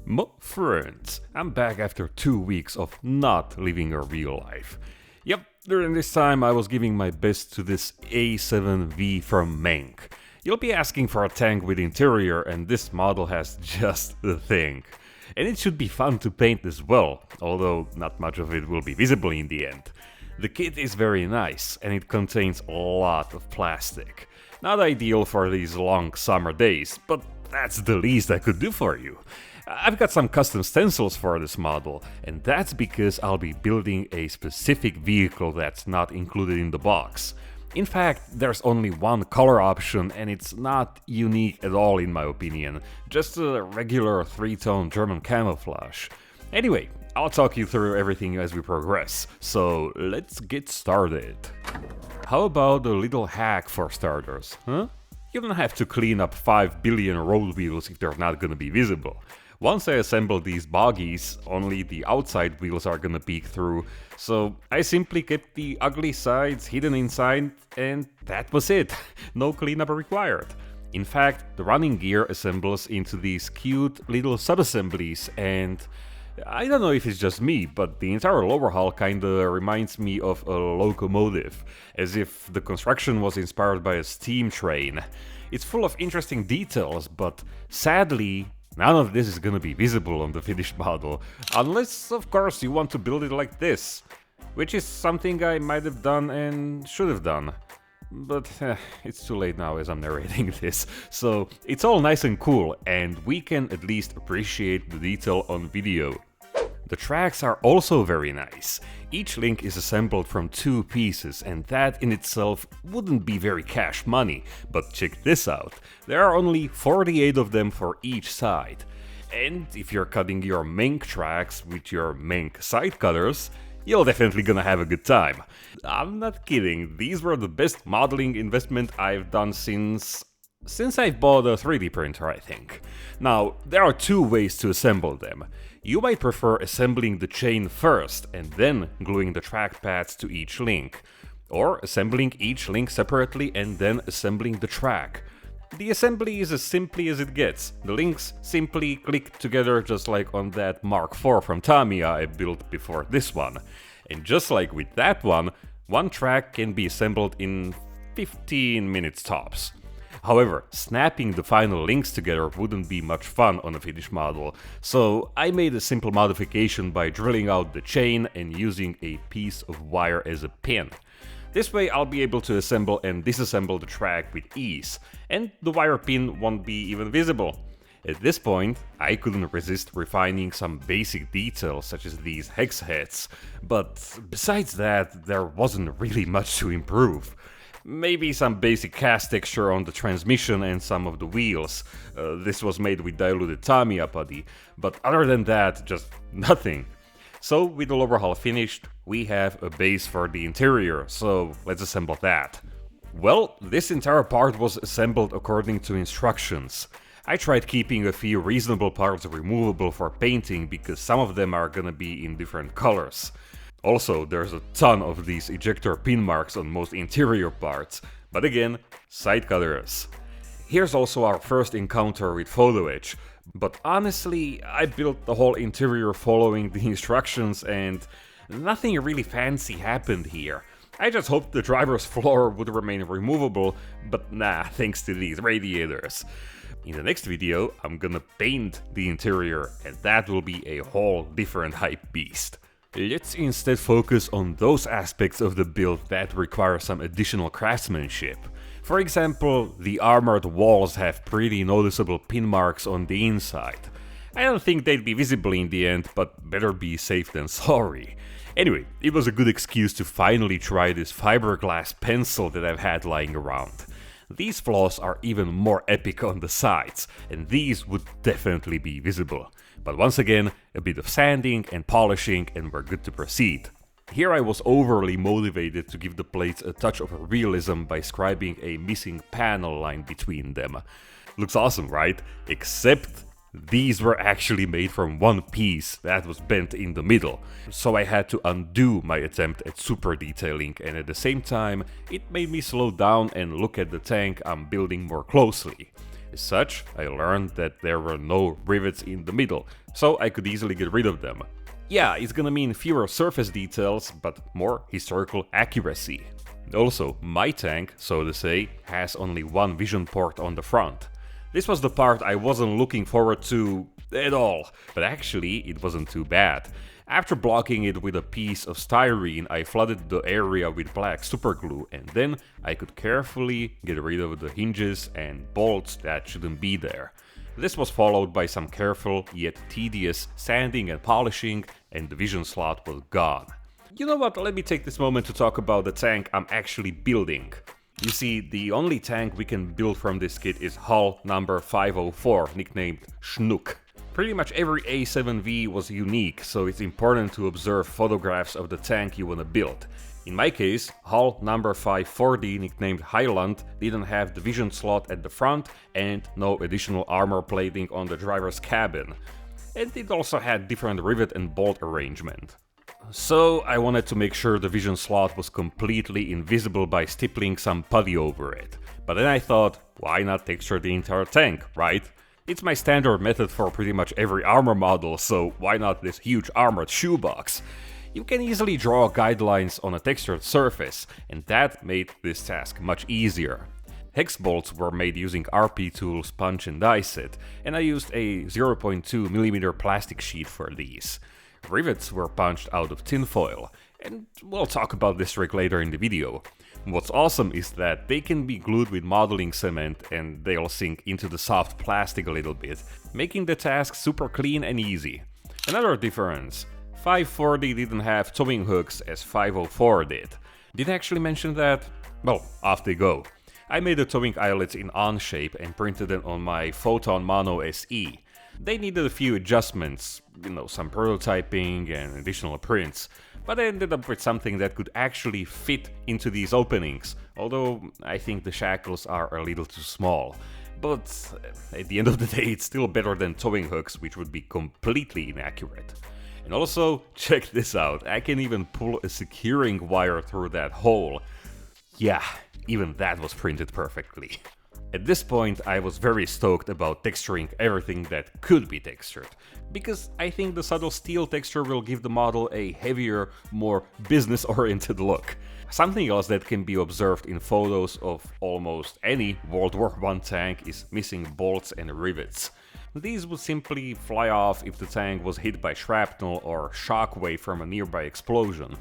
My friends, I'm back after 2 weeks of not living a real life. Yep, during this time I was giving my best to this A7V from Meng. You'll be asking for a tank with interior, and this model has just the thing. And it should be fun to paint as well, although not much of it will be visible in the end. The kit is very nice, and it contains a lot of plastic. Not ideal for these long summer days, but that's the least I could do for you. I've got some custom stencils for this model, and that's because I'll be building a specific vehicle that's not included in the box. In fact, there's only one color option, and it's not unique at all in my opinion, just a regular 3-tone German camouflage. Anyway, I'll talk you through everything as we progress, so let's get started. How about a little hack for starters, huh? You don't have to clean up 5 billion road wheels if they're not gonna be visible. Once I assemble these boggies, only the outside wheels are gonna peek through, so I simply kept the ugly sides hidden inside, and that was it. No cleanup required. In fact, the running gear assembles into these cute little sub-assemblies, and I don't know if it's just me, but the entire lower hull kinda reminds me of a locomotive, as if the construction was inspired by a steam train. It's full of interesting details, but sadly, none of this is gonna be visible on the finished model, unless of course you want to build it like this, which is something I might have done and should have done. But it's too late now as I'm narrating this, so it's all nice and cool, and we can at least appreciate the detail on video. The tracks are also very nice. Each link is assembled from 2 pieces, and that in itself wouldn't be very cash money, but check this out. There are only 48 of them for each side. And if you're cutting your Meng tracks with your Meng side cutters, you're definitely gonna have a good time. I'm not kidding, these were the best modeling investment I've done since I've bought a 3D printer, I think. Now, there are 2 ways to assemble them. You might prefer assembling the chain first and then gluing the track pads to each link, or assembling each link separately and then assembling the track. The assembly is as simply as it gets. The links simply click together just like on that Mark IV from Tamiya I built before this one. And just like with that one track can be assembled in 15 minutes tops. However, snapping the final links together wouldn't be much fun on a finished model, so I made a simple modification by drilling out the chain and using a piece of wire as a pin. This way I'll be able to assemble and disassemble the track with ease, and the wire pin won't be even visible. At this point, I couldn't resist refining some basic details such as these hex heads, but besides that, there wasn't really much to improve. Maybe some basic cast texture on the transmission and some of the wheels. This was made with diluted Tamiya putty, but other than that, just nothing. So with the lower hull finished, we have a base for the interior, so let's assemble that. Well, this entire part was assembled according to instructions. I tried keeping a few reasonable parts removable for painting because some of them are gonna be in different colors. Also, there's a ton of these ejector pin marks on most interior parts, but again, side cutters. Here's also our first encounter with photo etch, but honestly, I built the whole interior following the instructions and nothing really fancy happened here. I just hoped the driver's floor would remain removable, but nah, thanks to these radiators. In the next video, I'm gonna paint the interior, and that will be a whole different hype beast. Let's instead focus on those aspects of the build that require some additional craftsmanship. For example, the armored walls have pretty noticeable pin marks on the inside. I don't think they'd be visible in the end, but better be safe than sorry. Anyway, it was a good excuse to finally try this fiberglass pencil that I've had lying around. These flaws are even more epic on the sides, and these would definitely be visible. But once again, a bit of sanding and polishing and we're good to proceed. Here I was overly motivated to give the plates a touch of realism by scribing a missing panel line between them. Looks awesome, right? Except these were actually made from one piece that was bent in the middle, so I had to undo my attempt at super detailing, and at the same time it made me slow down and look at the tank I'm building more closely. As such, I learned that there were no rivets in the middle, so I could easily get rid of them. Yeah, it's gonna mean fewer surface details, but more historical accuracy. Also, my tank, so to say, has only one vision port on the front. This was the part I wasn't looking forward to at all, but actually it wasn't too bad. After blocking it with a piece of styrene, I flooded the area with black superglue, and then I could carefully get rid of the hinges and bolts that shouldn't be there. This was followed by some careful yet tedious sanding and polishing, and the vision slot was gone. You know what, let me take this moment to talk about the tank I'm actually building. You see, the only tank we can build from this kit is hull number 504, nicknamed Schnook. Pretty much every A7V was unique, so it's important to observe photographs of the tank you wanna build. In my case, hull number 540, nicknamed Highland, didn't have the vision slot at the front and no additional armor plating on the driver's cabin. And it also had different rivet and bolt arrangement. So I wanted to make sure the vision slot was completely invisible by stippling some putty over it. But then I thought, why not texture the entire tank, right? It's my standard method for pretty much every armor model, so why not this huge armored shoebox? You can easily draw guidelines on a textured surface, and that made this task much easier. Hex bolts were made using RP tools punch and die set, and I used a 0.2mm plastic sheet for these. Rivets were punched out of tinfoil, and we'll talk about this trick later in the video. What's awesome is that they can be glued with modeling cement and they'll sink into the soft plastic a little bit, making the task super clean and easy. Another difference, 540 didn't have towing hooks as 504 did. Did I actually mention that? Well, off they go. I made the towing eyelets in On shape and printed them on my Photon Mono SE. They needed a few adjustments, some prototyping and additional prints, but I ended up with something that could actually fit into these openings, although I think the shackles are a little too small. But at the end of the day, it's still better than towing hooks, which would be completely inaccurate. And also, check this out, I can even pull a securing wire through that hole. Yeah, even that was printed perfectly. At this point, I was very stoked about texturing everything that could be textured, because I think the subtle steel texture will give the model a heavier, more business-oriented look. Something else that can be observed in photos of almost any World War I tank is missing bolts and rivets. These would simply fly off if the tank was hit by shrapnel or shockwave from a nearby explosion,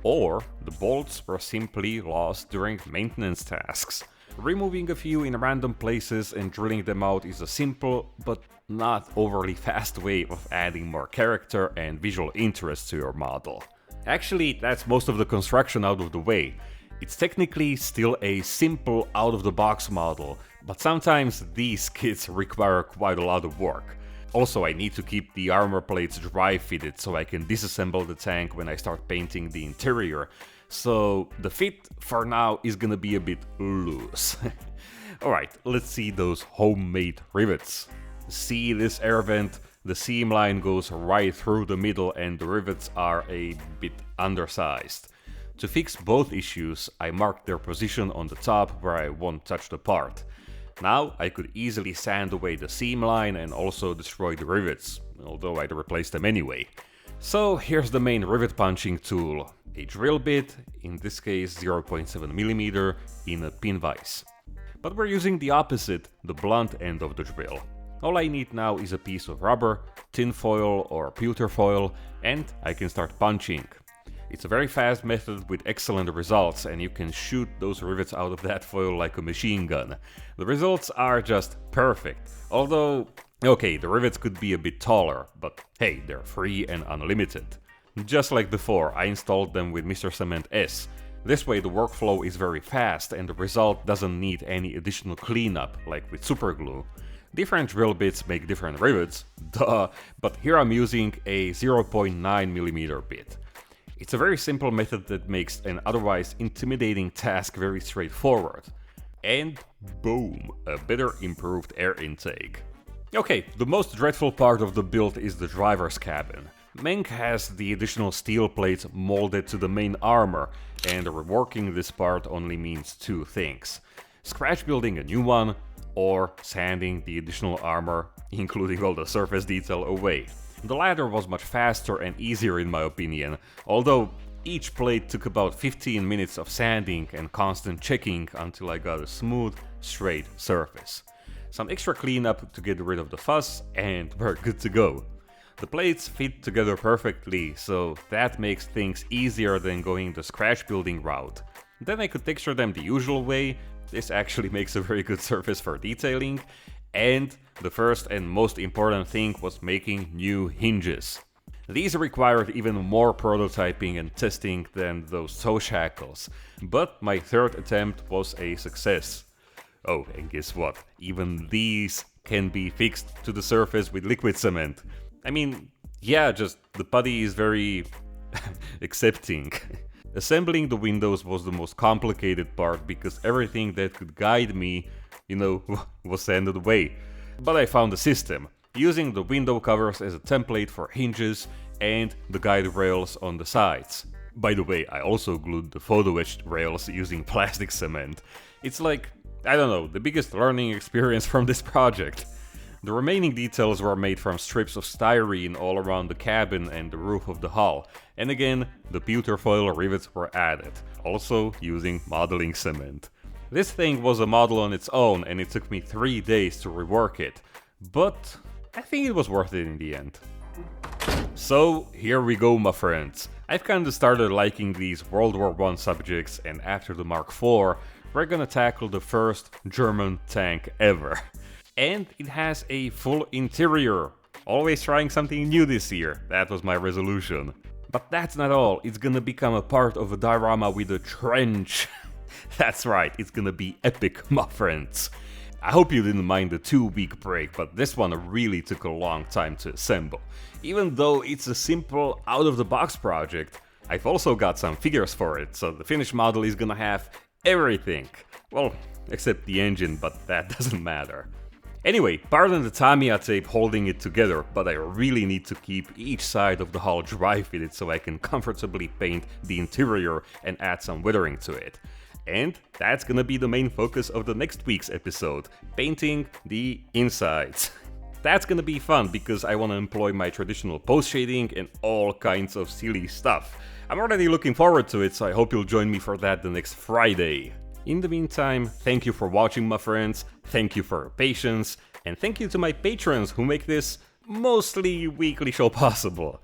or the bolts were simply lost during maintenance tasks. Removing a few in random places and drilling them out is a simple, but not overly fast way of adding more character and visual interest to your model. Actually, that's most of the construction out of the way. It's technically still a simple out-of-the-box model, but sometimes these kits require quite a lot of work. Also, I need to keep the armor plates dry fitted so I can disassemble the tank when I start painting the interior, so the fit for now is gonna be a bit loose. Alright, let's see those homemade rivets. See this air vent? The seam line goes right through the middle and the rivets are a bit undersized. To fix both issues, I marked their position on the top where I won't touch the part. Now I could easily sand away the seam line and also destroy the rivets, although I'd replace them anyway. So here's the main rivet punching tool, a drill bit, in this case 0.7mm, in a pin vise. But we're using the opposite, the blunt end of the drill. All I need now is a piece of rubber, tin foil or pewter foil, and I can start punching. It's a very fast method with excellent results, and you can shoot those rivets out of that foil like a machine gun. The results are just perfect, although, okay, the rivets could be a bit taller, but hey, they're free and unlimited. Just like before, I installed them with Mr. Cement S. This way the workflow is very fast and the result doesn't need any additional cleanup, like with superglue. Different drill bits make different rivets, duh, but here I'm using a 0.9mm bit. It's a very simple method that makes an otherwise intimidating task very straightforward. And boom, a better improved air intake. Okay, the most dreadful part of the build is the driver's cabin. Meng has the additional steel plates molded to the main armor, and reworking this part only means two things: scratch building a new one, or sanding the additional armor, including all the surface detail, away. The latter was much faster and easier in my opinion, although each plate took about 15 minutes of sanding and constant checking until I got a smooth, straight surface. Some extra cleanup to get rid of the fuzz and we're good to go. The plates fit together perfectly, so that makes things easier than going the scratch building route. Then I could texture them the usual way. This actually makes a very good surface for detailing. And the first and most important thing was making new hinges. These required even more prototyping and testing than those toe shackles, but my third attempt was a success. Oh, and guess what? Even these can be fixed to the surface with liquid cement. I mean, yeah, just the putty is very accepting. Assembling the windows was the most complicated part because everything that could guide me, was sanded away. But I found a system, using the window covers as a template for hinges and the guide rails on the sides. By the way, I also glued the photo etched rails using plastic cement. It's like, I don't know, the biggest learning experience from this project. The remaining details were made from strips of styrene all around the cabin and the roof of the hull, and again, the pewter foil rivets were added, also using modeling cement. This thing was a model on its own and it took me 3 days to rework it, but I think it was worth it in the end. So here we go, my friends. I've kinda started liking these World War I subjects, and after the Mark IV, we're gonna tackle the first German tank ever. And it has a full interior. Always trying something new this year, that was my resolution. But that's not all, it's gonna become a part of a diorama with a trench. That's right, it's gonna be epic, my friends. I hope you didn't mind the 2-week break, but this one really took a long time to assemble. Even though it's a simple, out-of-the-box project, I've also got some figures for it, so the finished model is gonna have everything. Well, except the engine, but that doesn't matter. Anyway, pardon the Tamiya tape holding it together, but I really need to keep each side of the hull dry fitted so I can comfortably paint the interior and add some weathering to it. And that's gonna be the main focus of the next week's episode, painting the insides. That's gonna be fun because I wanna employ my traditional post shading and all kinds of silly stuff. I'm already looking forward to it, so I hope you'll join me for that the next Friday. In the meantime, thank you for watching, my friends, thank you for your patience, and thank you to my patrons who make this mostly weekly show possible.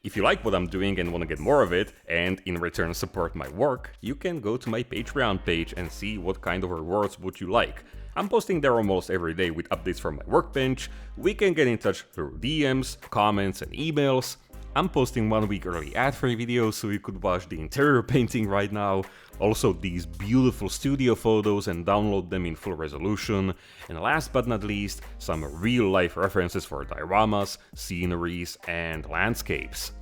If you like what I'm doing and want to get more of it, and in return support my work, you can go to my Patreon page and see what kind of rewards would you like. I'm posting there almost every day with updates from my workbench. We can get in touch through DMs, comments and emails. I'm posting 1 week early ad-free videos so you could watch the interior painting right now, also these beautiful studio photos and download them in full resolution, and last but not least, some real-life references for dioramas, sceneries and landscapes.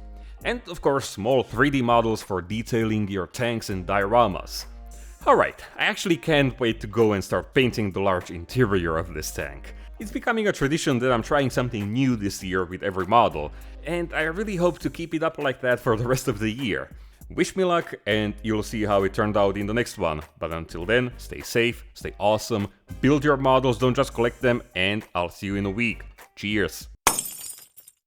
And of course, small 3D models for detailing your tanks and dioramas. Alright, I actually can't wait to go and start painting the large interior of this tank. It's becoming a tradition that I'm trying something new this year with every model, and I really hope to keep it up like that for the rest of the year. Wish me luck, and you'll see how it turned out in the next one. But until then, stay safe, stay awesome, build your models, don't just collect them, and I'll see you in a week. Cheers!